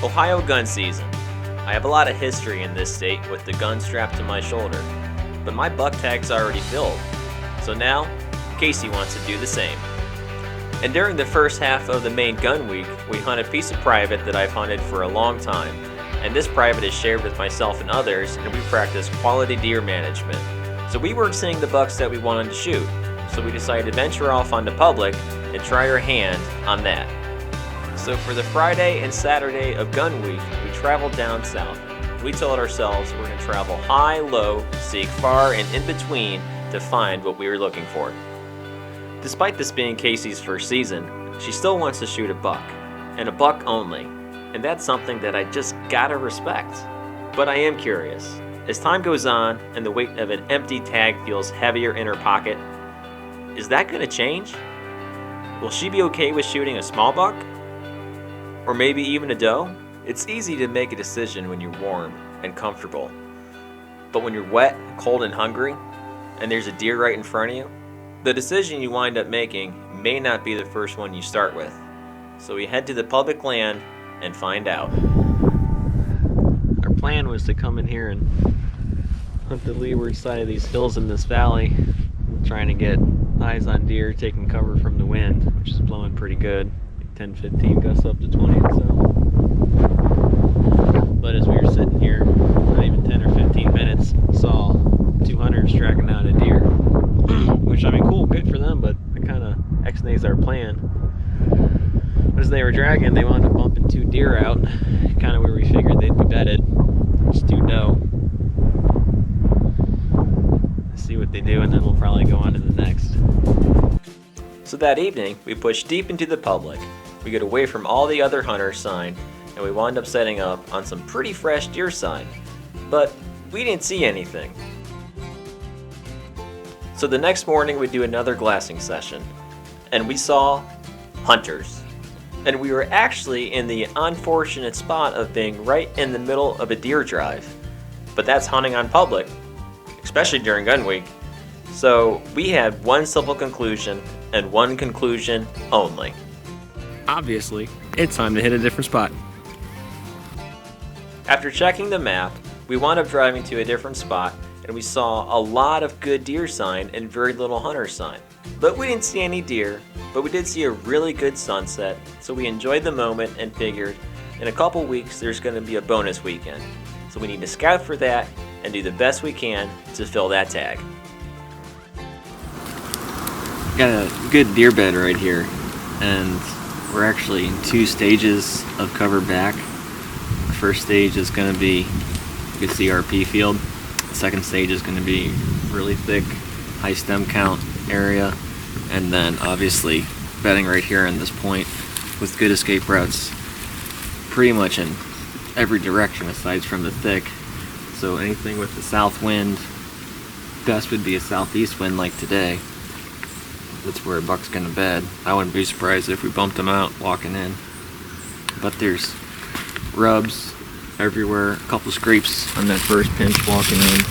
Ohio gun season. I have a lot of history in this state with the gun strapped to my shoulder, but my buck tag's already filled. So now, Kasey wants to do the same. And during the first half of the main gun week, we hunt a piece of private that I've hunted for a long time. And this private is shared with myself and others, and we practice quality deer management. So we weren't seeing the bucks that we wanted to shoot, so we decided to venture off onto public and try our hand on that. So for the Friday and Saturday of gun week, we traveled down south. We told ourselves we're going to travel high, low, seek far, and in between to find what we were looking for. Despite this being Kasey's first season, she still wants to shoot a buck, and a buck only, and that's something that I just gotta respect. But I am curious, as time goes on and the weight of an empty tag feels heavier in her pocket, is that gonna change? Will she be okay with shooting a small buck? Or maybe even a doe? It's easy to make a decision when you're warm and comfortable. But when you're wet, cold, and hungry, and there's a deer right in front of you, the decision you wind up making may not be the first one you start with. So we head to the public land and find out. Our plan was to come in here and hunt the leeward side of these hills in this valley, trying to get eyes on deer, taking cover from the wind, which is blowing pretty good. 10-15 gusts up to 20 or so. But as we were sitting here, not even 10 or 15 minutes, saw two hunters tracking down a deer. Which, I mean, cool, good for them, but it kind of ex-nays our plan. But as they were dragging, they wound up bumping two deer out, kind of where we figured they'd be bedded. Just two doe. See what they do, and then we'll probably go on to the next. So that evening, we pushed deep into the public. We get away from all the other hunters' sign, and we wound up setting up on some pretty fresh deer sign. But we didn't see anything. So the next morning we do another glassing session, and we saw hunters. And we were actually in the unfortunate spot of being right in the middle of a deer drive. But that's hunting on public, especially during gun week. So we had one simple conclusion, and one conclusion only. Obviously, it's time to hit a different spot. After checking the map, we wound up driving to a different spot, and we saw a lot of good deer sign and very little hunter sign. But we didn't see any deer, but we did see a really good sunset, so we enjoyed the moment and figured in a couple weeks there's going to be a bonus weekend. So we need to scout for that and do the best we can to fill that tag. Got a good deer bed right here, and we're actually in two stages of cover back. The first stage is going to be a good CRP field. The second stage is going to be really thick, high stem count area, and then obviously bedding right here on this point with good escape routes pretty much in every direction aside from the thick. So anything with the south wind, best would be a southeast wind like today. That's where a buck's gonna bed. I wouldn't be surprised if we bumped him out walking in. But there's rubs everywhere, a couple scrapes on that first pinch walking in.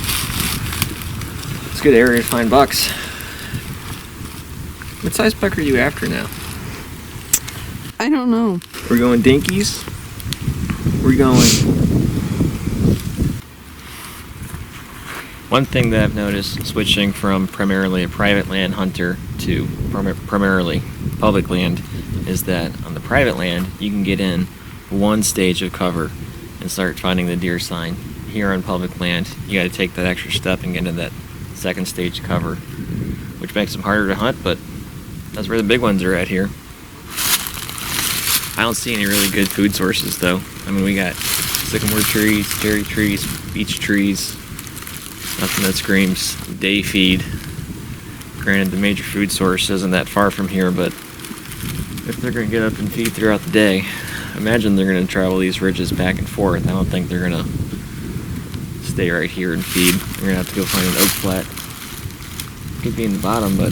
It's a good area to find bucks. What size buck are you after now? I don't know. We're going dinkies? We're going... One thing that I've noticed switching from primarily a private land hunter to primarily public land is that on the private land you can get in one stage of cover and start finding the deer sign. Here on public land you got to take that extra step and get into that second stage of cover, which makes them harder to hunt, but that's where the big ones are at here. I don't see any really good food sources though. I mean, we got sycamore trees, cherry trees, beech trees. Nothing that screams day feed. Granted, the major food source isn't that far from here, but if they're going to get up and feed throughout the day, imagine they're going to travel these ridges back and forth. I don't think they're going to stay right here and feed. They're going to have to go find an oak flat. Could be in the bottom, but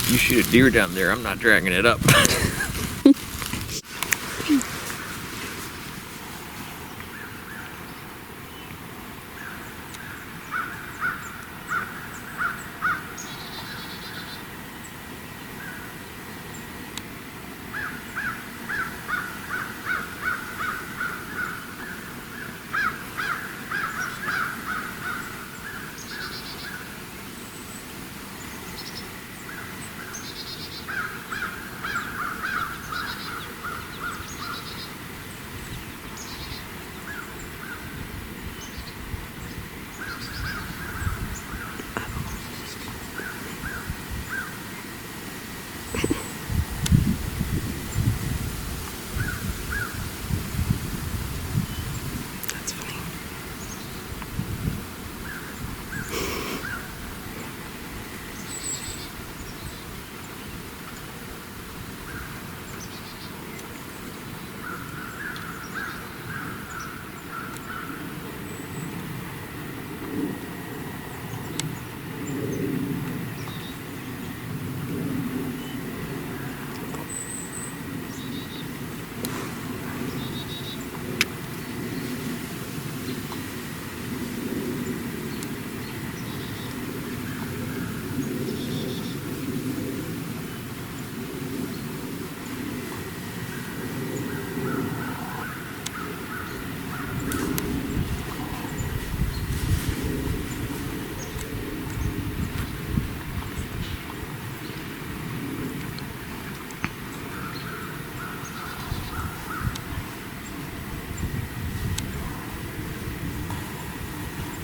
you shoot a deer down there, I'm not dragging it up.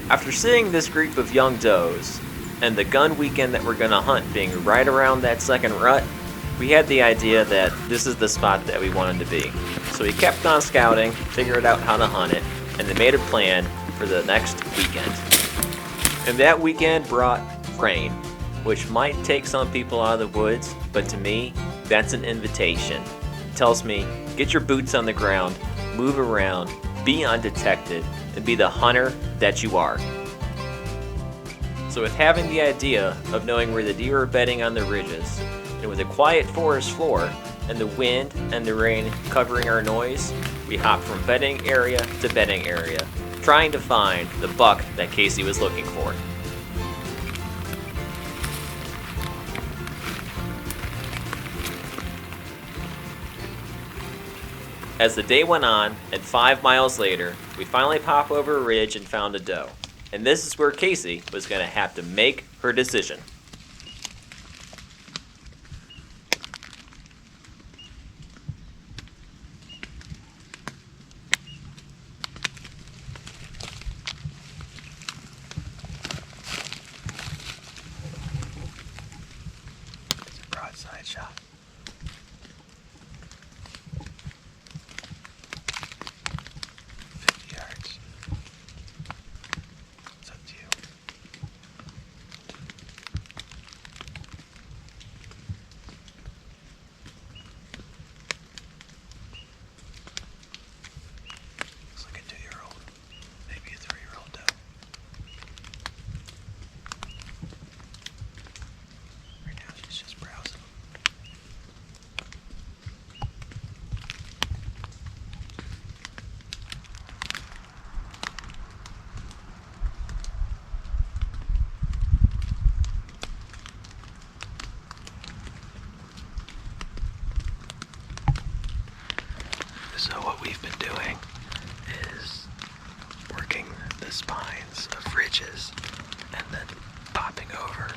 After seeing this group of young does, and the gun weekend that we're gonna hunt being right around that second rut, we had the idea that this is the spot that we wanted to be. So we kept on scouting, figured out how to hunt it, and then made a plan for the next weekend. And that weekend brought rain, which might take some people out of the woods, but to me, that's an invitation. It tells me, get your boots on the ground, move around, be undetected, and be the hunter that you are. So with having the idea of knowing where the deer are bedding on the ridges, and with a quiet forest floor, and the wind and the rain covering our noise, we hopped from bedding area to bedding area, trying to find the buck that Kasey was looking for. As the day went on, and 5 miles later, we finally popped over a ridge and found a doe. And this is where Kasey was going to have to make her decision. It's a broadside shot. So what we've been doing is working the spines of ridges and then popping over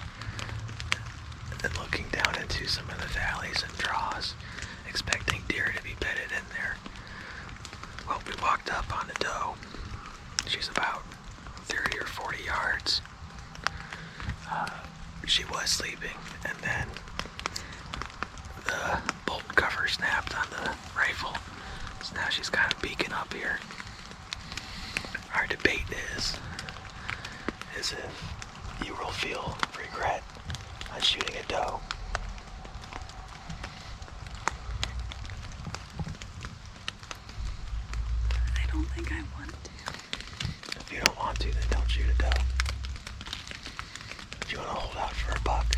and looking down into some of the valleys and draws, expecting deer to be bedded in there. Well, we walked up on a doe. She's about 30 or 40 yards. She was sleeping, and then the bolt cover snapped on the rifle. So now she's kind of peeking up here. Our debate is if you will feel regret on shooting a doe. I don't think I want to. If you don't want to, then don't shoot a doe. If you want to hold out for a buck.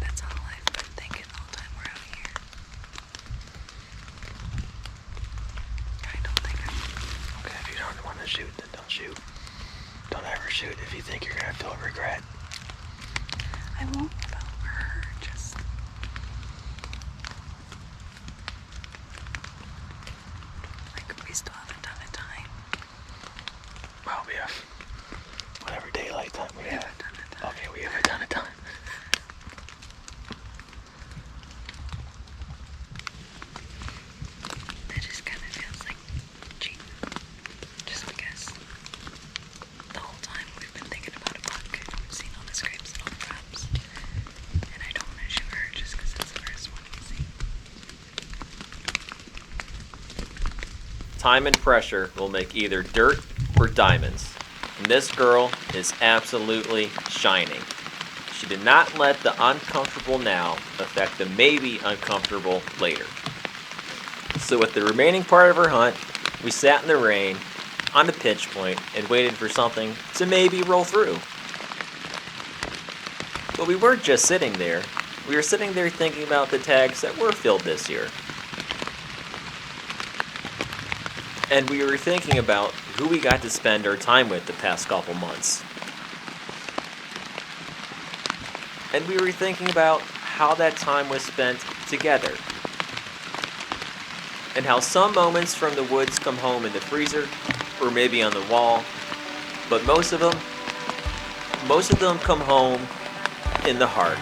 That's all I've been thinking all the time we're out here. I don't think I want Okay, if you don't want to shoot, then don't shoot. Don't ever shoot if you think you're going to feel regret. I won't feel for her, just... Like, we still have a ton of time. Well, we have whatever daylight time we have. A ton of time. Okay, we have a ton of time. It just kind of feels like cheating. Just because the whole time we've been thinking about a buck. We've seen all the scrapes and all the traps. And I don't want to shoot her just because it's the first one we see. Time and pressure will make either dirt or diamonds. And this girl is absolutely shining. She did not let the uncomfortable now affect the maybe uncomfortable later. So with the remaining part of her hunt, we sat in the rain on the pinch point and waited for something to maybe roll through. But we weren't just sitting there. We were sitting there thinking about the tags that were filled this year. And we were thinking about who we got to spend our time with the past couple months. And we were thinking about how that time was spent together. And how some moments from the woods come home in the freezer, or maybe on the wall, but most of them come home in the heart.